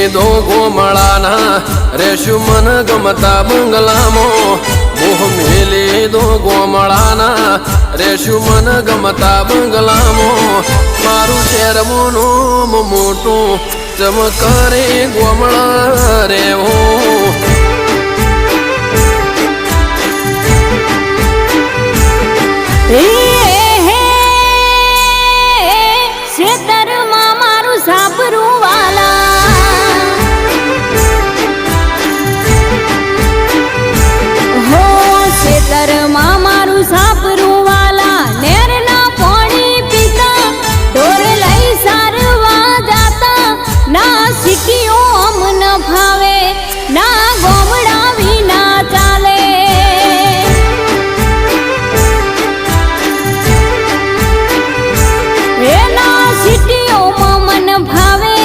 લીધો ગોમળાના રેશું મન ગમતા બંગલામાં મોહ લીધો ગોમળાના રેશું મન ગમતા બંગલામાં મારું શેરમોનું મોટું ચમકરે ગોમળા રેવો ખેતરમાં મારું સાપરું વાલા હો ખેતરમાં મારું સાપરું વાલા નેરના પાણી પીતા ઢોર લઈ સારવા જાતા ના શીખી